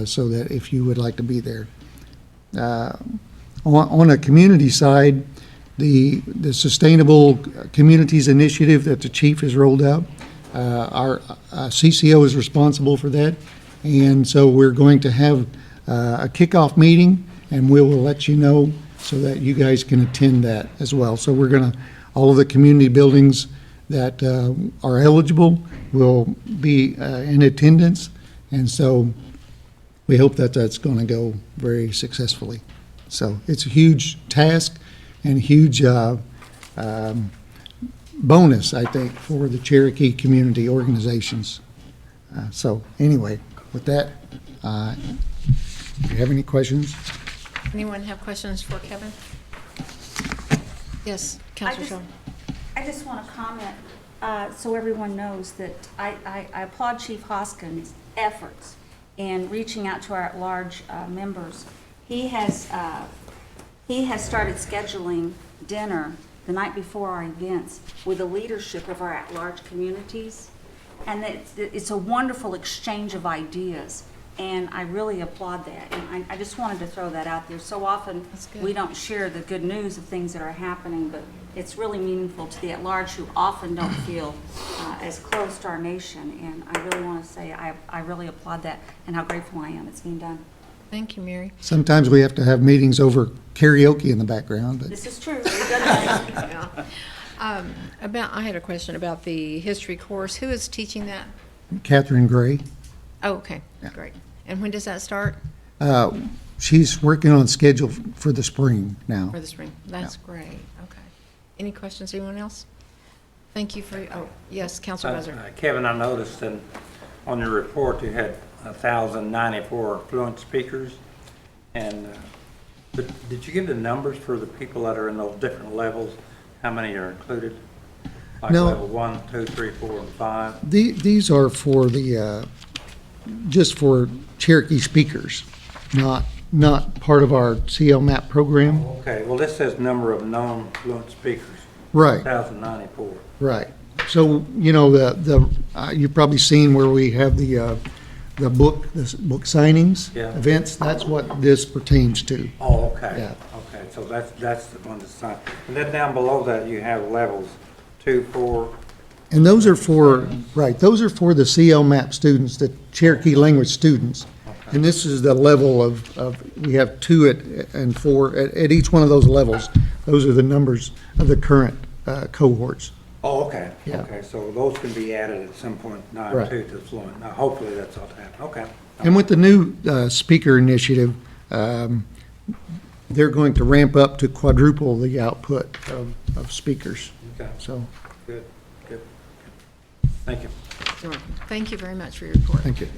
so that if you would like to be there. On a community side, the Sustainable Communities Initiative that the chief has rolled out, our CCO is responsible for that, and so we're going to have a kickoff meeting, and we will let you know so that you guys can attend that as well. So all of the community buildings that are eligible will be in attendance, and so we hope that that's going to go very successfully. So it's a huge task and huge bonus, I think, for the Cherokee community organizations. So anyway, with that, do you have any questions? Anyone have questions for Kevin? Yes, Councilor Shaw. I just want to comment, so everyone knows that I applaud Chief Hoskins' efforts in reaching out to our at-large members. He has started scheduling dinner the night before our events with the leadership of our at-large communities, and it's a wonderful exchange of ideas, and I really applaud that. And I just wanted to throw that out there. So often we don't share the good news of things that are happening, but it's really meaningful to the at-large who often don't feel as close to our nation. And I really want to say I really applaud that and how grateful I am it's being done. Thank you, Mary. Sometimes we have to have meetings over karaoke in the background, but This is true. We've done that. Yeah. I had a question about the history course. Who is teaching that? Catherine Gray, Oh, okay, great. And when does that start? she's working on schedule for the spring now. For the spring. That's great. Okay. Any questions, anyone else? Thank you for, yes, Councilor Buzzer. Kevin, I noticed on your report you had 1,094 fluent speakers. And but did you give the numbers for the people that are in those different levels? How many are included? Like No. level 1, 2, 3, 4, and 5? These are for just for Cherokee speakers, not part of our CLMAP program. Okay, well, this says number of known fluent speakers. Right. 1,094. Right. So, you've probably seen where we have the book signings events. That's what this pertains to. Oh, okay. Yeah. Okay, so that's the one that's signed. And then down below that, you have levels 2, 4. And those are for, those are for the CLMAP students, the Cherokee language students. Okay. And this is the level of we have 2 and 4 at each one of those levels. Those are the numbers of the current cohorts. Oh, okay. Yeah. Okay, so those can be added at some point, 9 Right. 2 to fluent. Now, hopefully that's all to happen. Okay. And with the new speaker initiative, they're going to ramp up to quadruple the output of speakers. Okay. So, Good. Thank you. You're welcome. Thank you very much for your report. Thank you.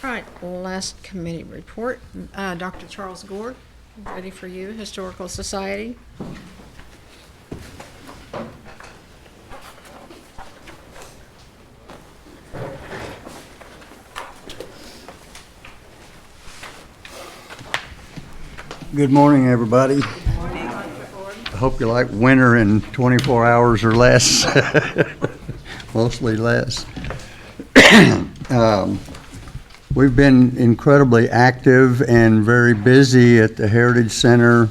All right, last committee report. Dr. Charles Gord, ready for you, Historical Society. Good morning, everybody. I hope you like winter in 24 hours or less, mostly less. We've been incredibly active and very busy at the Heritage Center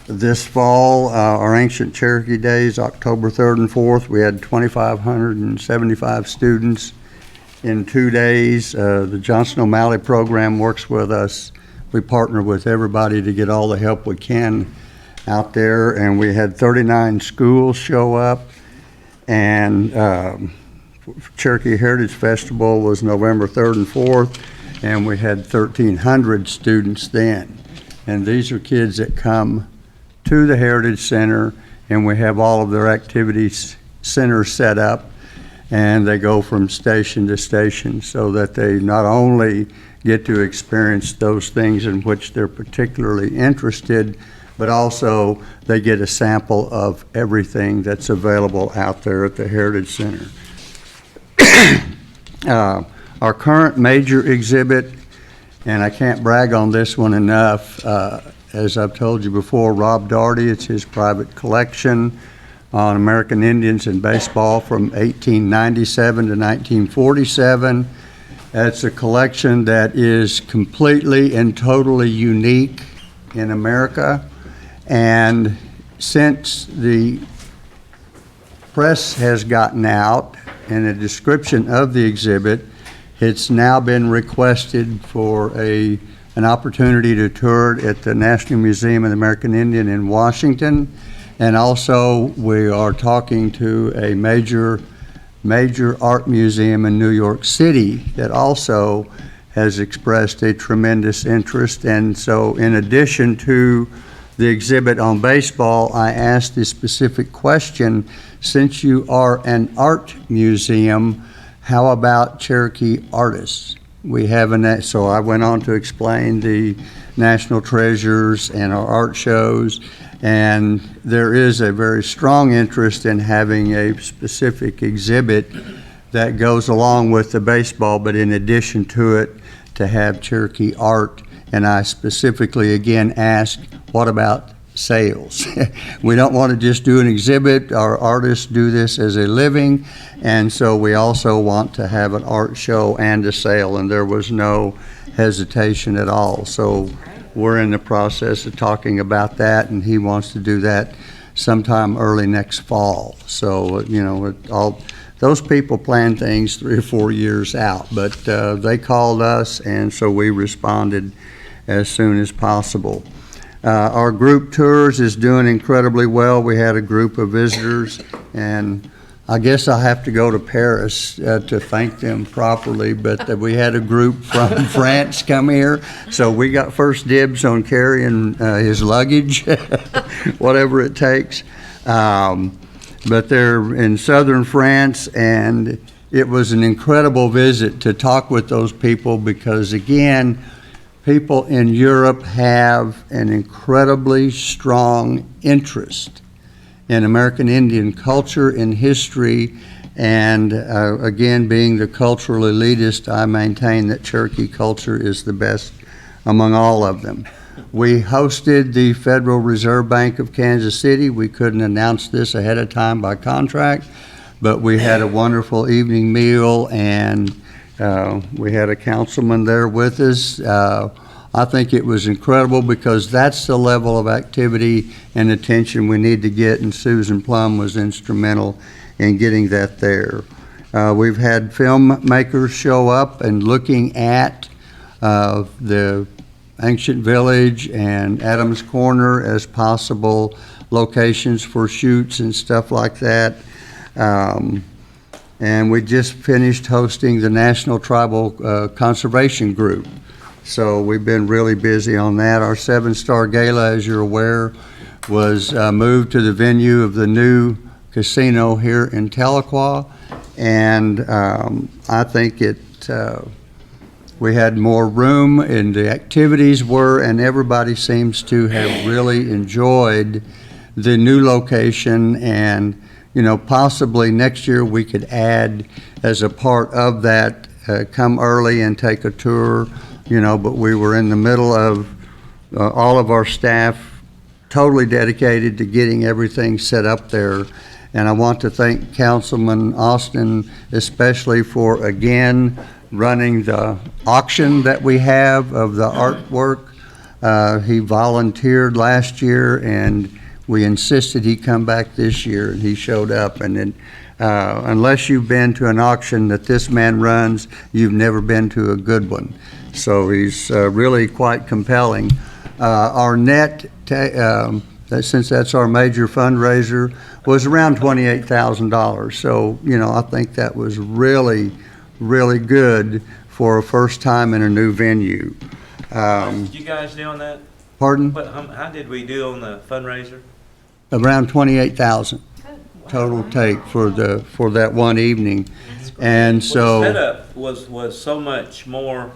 this fall. Our Ancient Cherokee Days, October 3rd and 4th, we had 2,575 students in 2 days. The Johnson O'Malley program works with us. We partner with everybody to get all the help we can out there, and we had 39 schools show up, and Cherokee Heritage Festival was November 3rd and 4th, and we had 1,300 students then. And these are kids that come to the Heritage Center, and we have all of their activities centers set up, and they go from station to station so that they not only get to experience those things in which they're particularly interested, but also they get a sample of everything that's available out there at the Heritage Center. Our current major exhibit, and I can't brag on this one enough, as I've told you before, Rob Daugherty, it's his private collection on American Indians and baseball from 1897 to 1947. It's a collection that is completely and totally unique in America. And since the press has gotten out and a description of the exhibit, it's now been requested for an opportunity to tour it at the National Museum of the American Indian in Washington. And also, we are talking to a major art museum in New York City that also has expressed a tremendous interest. And so in addition to the exhibit on baseball, I asked the specific question, since you are an art museum, how about Cherokee artists? We have so I went on to explain the national treasures and our art shows, and there is a very strong interest in having a specific exhibit that goes along with the baseball, but in addition to it, to have Cherokee art. And I specifically again asked, what about sales? We don't want to just do an exhibit. Our artists do this as a living, and so we also want to have an art show and a sale, and there was no hesitation at all. So we're in the process of talking about that, and he wants to do that sometime early next fall. So, you know, those people plan things 3 or 4 years out, but they called us, and so we responded as soon as possible. Our group tours is doing incredibly well. We had a group of visitors, and I guess I'll have to go to Paris to thank them properly, but we had a group from France come here, so we got first dibs on carrying his luggage, whatever it takes. But they're in southern France, and it was an incredible visit to talk with those people because, again, people in Europe have an incredibly strong interest in American Indian culture and history, and again, being the cultural elitist, I maintain that Cherokee culture is the best among all of them. We hosted the Federal Reserve Bank of Kansas City. We couldn't announce this ahead of time by contract, but we had a wonderful evening meal, and we had a councilman there with us. I think it was incredible because that's the level of activity and attention we need to get, and Susan Plum was instrumental in getting that there. We've had filmmakers show up and looking at the Ancient Village and Adams Corner as possible locations for shoots and stuff like that. And we just finished hosting the National Tribal Conservation Group. So we've been really busy on that. Our 7-Star Gala, as you're aware, was moved to the venue of the new casino here in Tahlequah. And I think we had more room and the activities were, and everybody seems to have really enjoyed the new location. And, you know, possibly next year we could add as a part of that, come early and take a tour, you know, but we were in the middle of all of our staff totally dedicated to getting everything set up there. And I want to thank Councilman Austin especially for, again, running the auction that we have of the artwork. He volunteered last year, and we insisted he come back this year, and he showed up. And then, unless you've been to an auction that this man runs, you've never been to a good one. So he's really quite compelling. Our net, since that's our major fundraiser, was around $28,000. So, you know, I think that was really, really good for a first time in a new venue. Did you guys do on that? Pardon? How did we do on the fundraiser? Around 28,000 total take for that one evening. And so. The setup was so much more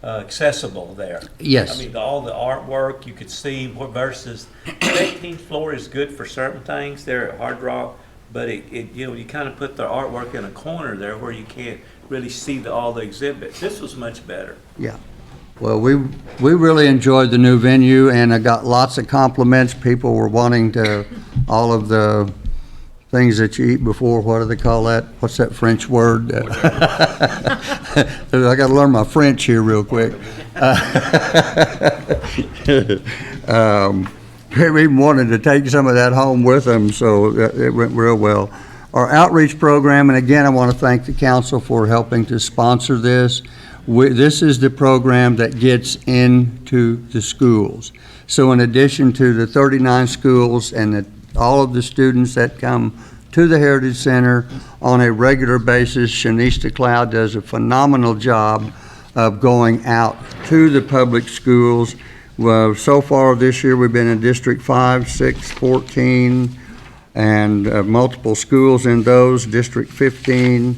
accessible there. Yes. I mean, all the artwork you could see versus the 18th floor is good for certain things there at Hard Rock, but it you know, you kind of put the artwork in a corner there where you can't really see all the exhibits. This was much better. Yeah. Well, we really enjoyed the new venue, and I got lots of compliments. People were wanting to, all of the things that you eat before, what do they call that? What's that French word? I got to learn my French here real quick. We even wanted to take some of that home with them, so it went real well. Our outreach program, and again, I want to thank the council for helping to sponsor this. This is the program that gets into the schools. So in addition to the 39 schools and all of the students that come to the Heritage Center on a regular basis, Shanice Cloud does a phenomenal job of going out to the public schools. Well, so far this year, we've been in District 5, 6, 14, and multiple schools in those, District 15,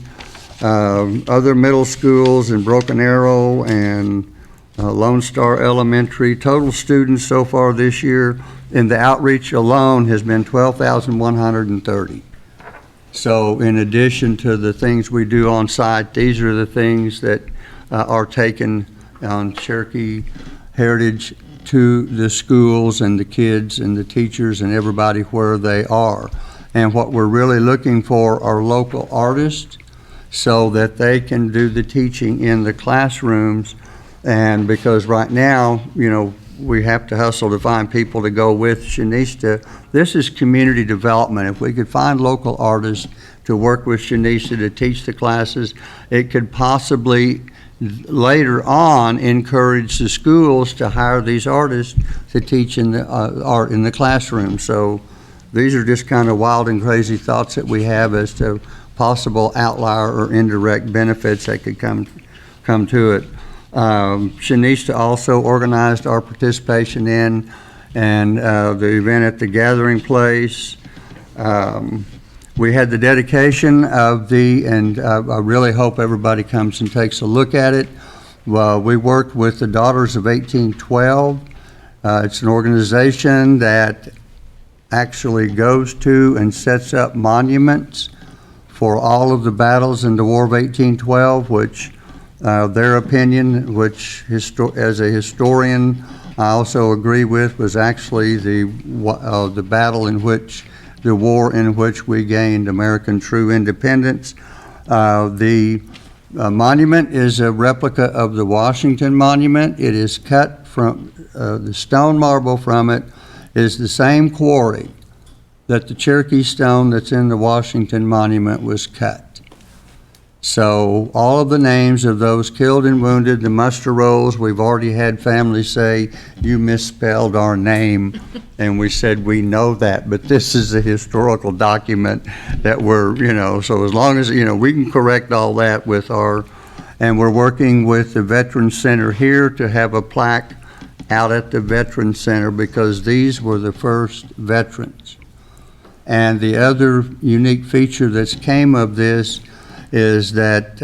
other middle schools in Broken Arrow and Lone Star Elementary. Total students so far this year in the outreach alone has been 12,130. So in addition to the things we do on site, these are the things that are taken on Cherokee Heritage to the schools and the kids and the teachers and everybody where they are. And what we're really looking for are local artists so that they can do the teaching in the classrooms. And because right now, you know, we have to hustle to find people to go with Shanice. This is community development. If we could find local artists to work with Shanice to teach the classes, it could possibly later on encourage the schools to hire these artists to teach in the art in the classroom. So these are just kind of wild and crazy thoughts that we have as to possible outlier or indirect benefits that could come to it. Shanice also organized our participation in and the event at the Gathering Place. We had the dedication of and I really hope everybody comes and takes a look at it. Well, we worked with the Daughters of 1812. It's an organization that actually goes to and sets up monuments for all of the battles in the War of 1812, which their opinion, which as a historian I also agree with, was actually the battle in which, the war in which we gained American true independence. The monument is a replica of the Washington Monument. It is cut from, the stone marble from it is the same quarry that the Cherokee stone that's in the Washington Monument was cut. So all of the names of those killed and wounded, the muster rolls, we've already had families say, you misspelled our name. And we said, we know that, but this is a historical document that we're, you know, so as long as, you know, we can correct all that with and we're working with the Veterans Center here to have a plaque out at the Veterans Center because these were the first veterans And the other unique feature that's came of this is that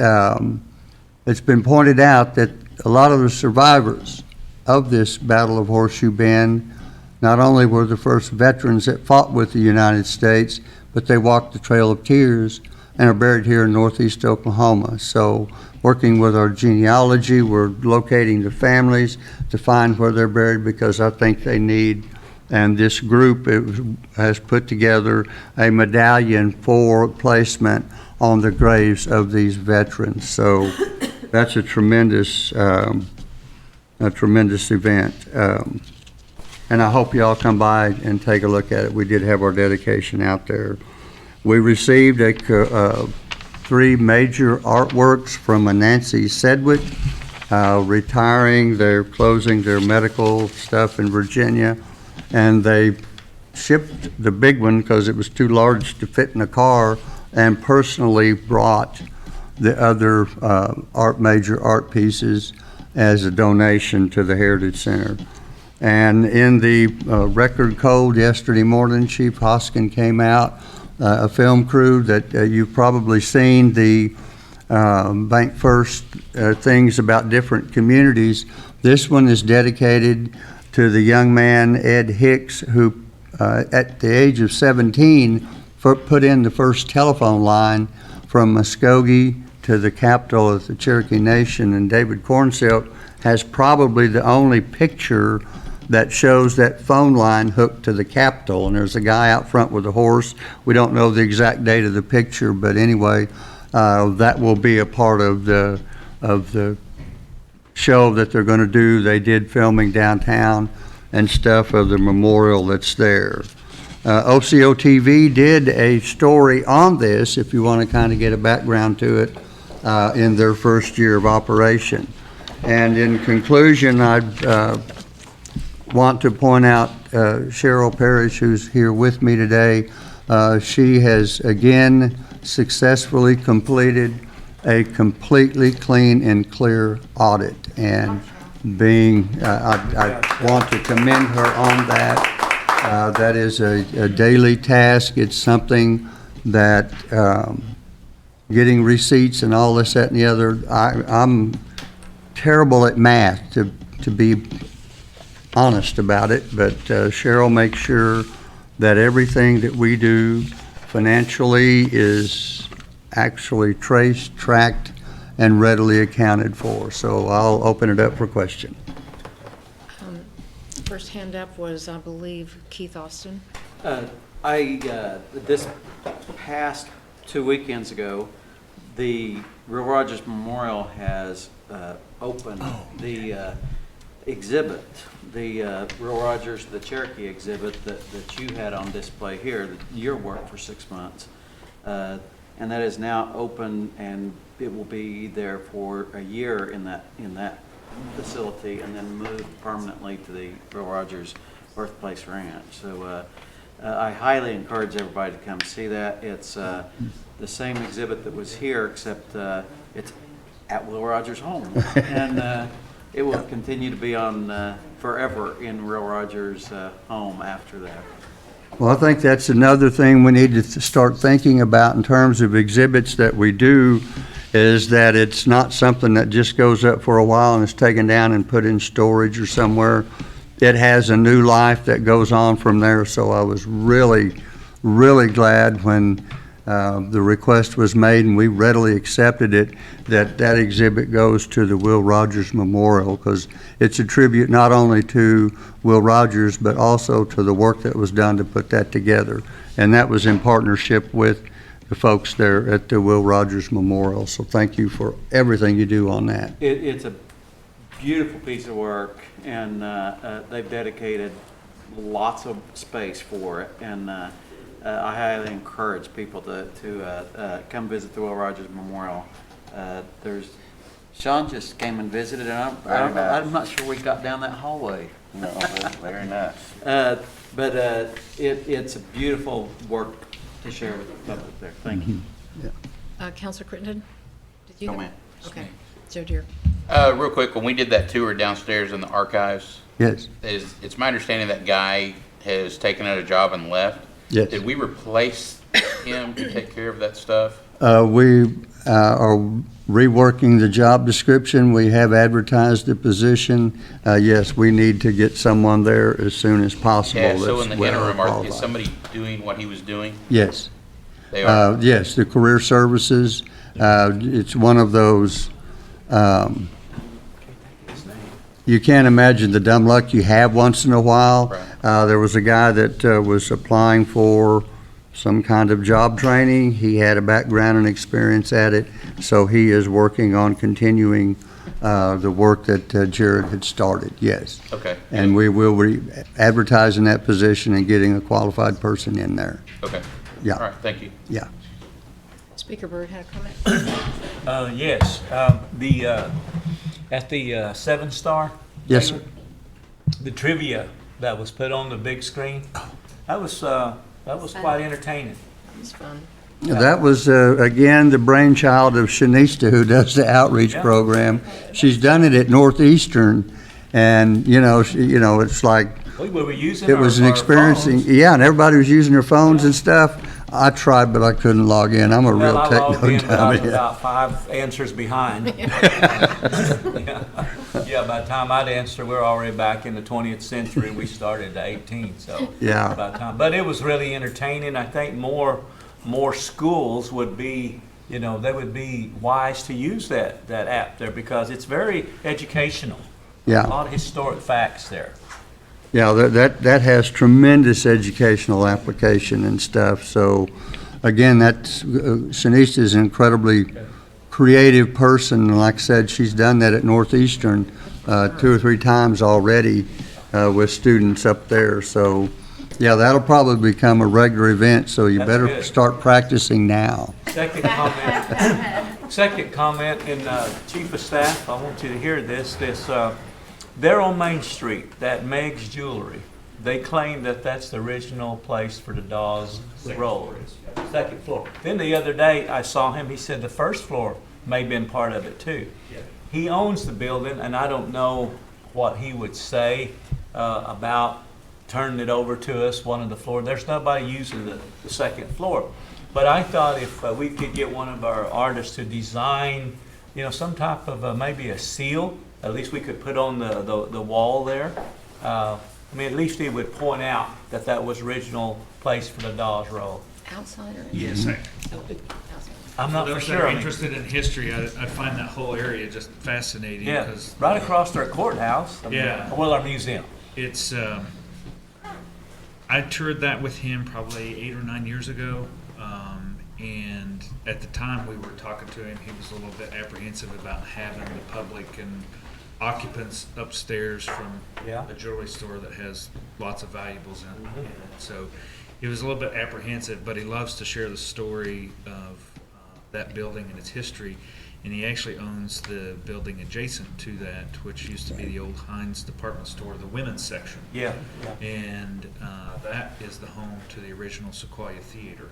it's been pointed out that a lot of the survivors of this Battle of Horseshoe Bend not only were the first veterans that fought with the United States, but they walked the Trail of Tears and are buried here in northeast Oklahoma. So working with our genealogy, we're locating the families to find where they're buried, because I think they need, and this group has put together a medallion for placement on the graves of these veterans. So that's a tremendous event. And I hope y'all come by and take a look at it. We did have our dedication out there. We received 3 major artworks from a Nancy Sedgwick, retiring. They're closing their medical stuff in Virginia, and they shipped the big one because it was too large to fit in a car, and personally brought the other major art pieces as a donation to the Heritage Center. And in the record cold yesterday morning, Chief Hoskin came out, a film crew that you've probably seen, the Bank First things about different communities. This one is dedicated to the young man, Ed Hicks, who at the age of 17 put in the first telephone line from Muskogee to the capital of the Cherokee Nation. And David Cornsilk has probably the only picture that shows that phone line hooked to the Capitol, and there's a guy out front with a horse. We don't know the exact date of the picture, but anyway, that will be a part of the show that they're going to do. They did filming downtown and stuff of the memorial that's there. OCO TV did a story on this, if you want to kind of get a background to it, in their first year of operation. And in conclusion, I'd want to point out Cheryl Parrish, who's here with me today. She has again successfully completed a completely clean and clear audit, and I want to commend her on that. That is a daily task. It's something that getting receipts and all this, that, and the other. I'm terrible at math, to be honest about it, but Cheryl makes sure that everything that we do financially is actually traced, tracked, and readily accounted for. So I'll open it up for question. First hand up was, I believe, Keith Austin. This past 2 weekends ago, the Real Rogers Memorial has opened the exhibit, the Real Rogers, the Cherokee exhibit that you had on display here, your work for 6 months. And that is now open, and it will be there for a year in that facility, and then moved permanently to the Real Rogers Birthplace Ranch. So I highly encourage everybody to come see that. It's the same exhibit that was here, except it's at Will Rogers' home. And it will continue to be on forever in Real Rogers' home after that. Well, I think that's another thing we need to start thinking about in terms of exhibits that we do, is that it's not something that just goes up for a while and is taken down and put in storage or somewhere. It has a new life that goes on from there. So I was really, really glad when the request was made, and we readily accepted it, that exhibit goes to the Will Rogers Memorial, because it's a tribute not only to Will Rogers, but also to the work that was done to put that together. And that was in partnership with the folks there at the Will Rogers Memorial. So thank you for everything you do on that. It's a beautiful piece of work, and they've dedicated lots of space for it. And I highly encourage people to come visit the Will Rogers Memorial. Sean just came and visited, and I'm not sure we got down that hallway. No, very nice. But it's a beautiful work to share with the public there. Thank you. Councilor Crittenden, did you? No, have- ma'am. Okay. Joe Deere. Real quick, when we did that tour downstairs in the archives, Yes. it's my understanding that guy has taken out a job and left. Yes. Did we replace him to take care of that stuff? We are reworking the job description. We have advertised the position. Yes, we need to get someone there as soon as possible. Yeah, so that's in the well interim, is qualified. somebody doing what he was doing? Yes. They are? Yes, the career services. It's one of those, you can't imagine the dumb luck you have once in a while. Right. There was a guy that was applying for some kind of job training. He had a background and experience at it, so he is working on continuing the work that Jared had started, yes. Okay. And we will be advertising that position and getting a qualified person in there. Okay. Yeah. All right, thank you. Yeah. Speaker Byrd had a comment. Yes, at the Seven Star. Yes, sir. The trivia that was put on the big screen, that was quite entertaining. It was fun. That was, again, the brainchild of Shanista, who does the outreach Yeah. program. She's done it at Northeastern, and, it's like, We were using it was an our experience. phones. Yeah, and everybody was using their phones and stuff. I tried, but I couldn't log in. I'm a real Well, I logged in, techno but I was dummy. about 5 answers behind. Yeah, by the time I'd answer, we're already back in the 20th century. We started at 18, so. Yeah. By the time, but it was really entertaining. I think more schools would be, they would be wise to use that app there because it's very educational. Yeah. A lot of historic facts there. Yeah, that has tremendous educational application and stuff. So, again, Shanista is an incredibly creative person. And like I said, she's done that at Northeastern 2 or 3 times already with students up there. So, yeah, that'll probably become a regular event. So you That's better good. start practicing now. Second comment, and Chief of Staff, I want you to hear this. They're on Main Street, that Meg's Jewelry. They claim that that's the original place for the Dawes Roll. Second floor. Then the other day, I saw him, he said the first floor may have been part of it too. He owns the building, and I don't know what he would say about turning it over to us, one of the floors. There's nobody using the second floor. But I thought if we could get one of our artists to design, some type of maybe a seal, at least we could put on the wall there. At least it would point out that was original place for the Dawes Roll. Outside or? Yes, I'm not for those sure. that are interested in history, I find that whole area just fascinating. Yeah, 'Cause, right across our courthouse. Yeah. Well, our museum. It's, I toured that with him probably 8 or 9 years ago. And at the time we were talking to him, he was a little bit apprehensive about having the public and occupants upstairs from a jewelry store that has lots of valuables in it. So he was a little bit apprehensive, but he loves to share the story of that building and its history. And he actually owns the building adjacent to that, which used to be the old Heinz department store, the women's section. Yeah. And that is the home to the original Sequoia Theater.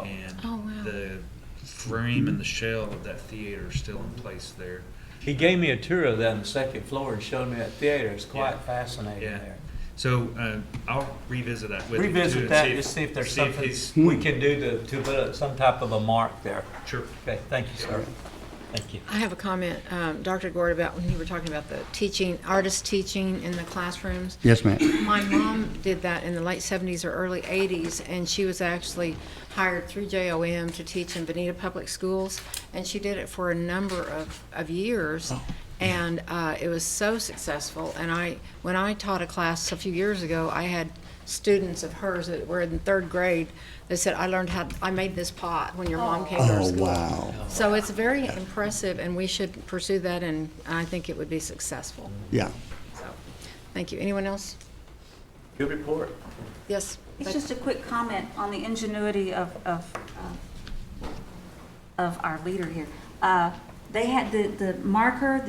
And Oh, wow. the frame and the shell of that theater is still in place there. He gave me a tour of that on the second floor and showed me that theater. It's quite Yeah. fascinating Yeah. there. So I'll revisit that with him too. Revisit and that, see if- just see if there's see if something he's- we can do to put some type of a mark there. Sure. Okay, thank you, sir. Thank you. I have a comment, Dr. Gord, about when you were talking about the teaching, artist teaching in the classrooms. Yes, ma'am. My mom did that in the late 70s or early 80s, and she was actually hired through JOM to teach in Bonita Public Schools, and she did it for a number of years. And it was so successful. And when I taught a class a few years ago, I had students of hers that were in 3rd grade that said, I made this pot when your mom came to our school. Wow. So it's very impressive, and we should pursue that, and I think it would be successful. Yeah. So, thank you. Anyone else? Good report. Yes? It's just a quick comment on the ingenuity of our leader here. They had the marker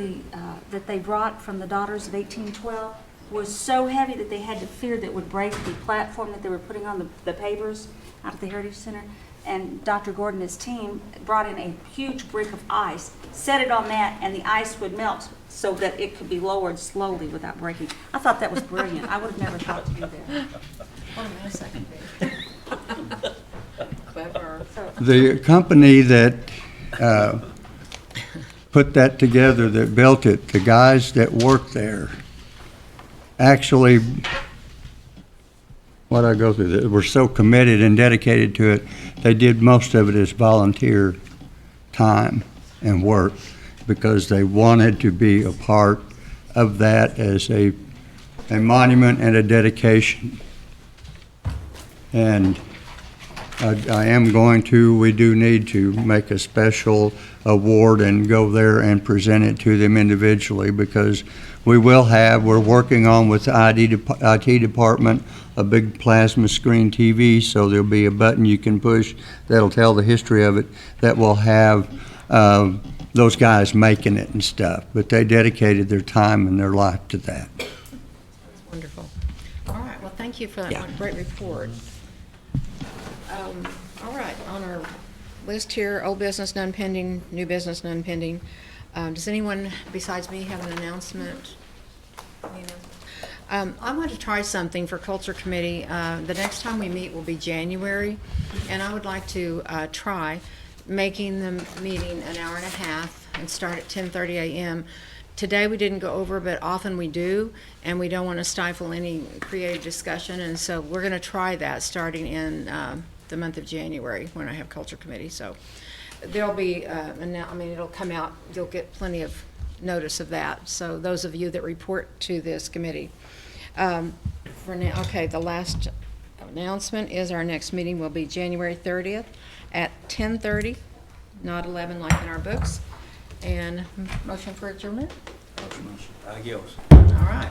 that they brought from the Daughters of 1812 was so heavy that they had to fear that it would break the platform that they were putting on the pavers out at the Heritage Center. And Dr. Gordon and his team brought in a huge brick of ice, set it on that, and the ice would melt so that it could be lowered slowly without breaking. I thought that was brilliant. I would have never thought to do that. Hold on a second. The company that put that together, that built it, the guys that work there, actually, what I go through, they were so committed and dedicated to it, they did most of it as volunteer time and work because they wanted to be a part of that as a monument and a dedication. And I am going to, we do need to make a special award and go there and present it to them individually because we're working on with the IT department, a big plasma screen TV, so there'll be a button you can push that'll tell the history of it that will have those guys making it and stuff. But they dedicated their time and their life to that. That's wonderful. All right, well, thank you for that one. Great report. All right, on our list here, old business, none pending, new business, none pending. Does anyone besides me have an announcement? Nina? I want to try something for Culture Committee. The next time we meet will be January, and I would like to try making the meeting an hour and a half and start at 10:30 a.m. Today we didn't go over, but often we do, and we don't want to stifle any creative discussion, and so we're going to try that starting in the month of January when I have Culture Committee. So there'll be, it'll come out, you'll get plenty of notice of that. So those of you that report to this committee. For now, okay, the last announcement is our next meeting will be January 30th at 10:30, not 11 like in our books. And motion for adjournment? Adios. All right.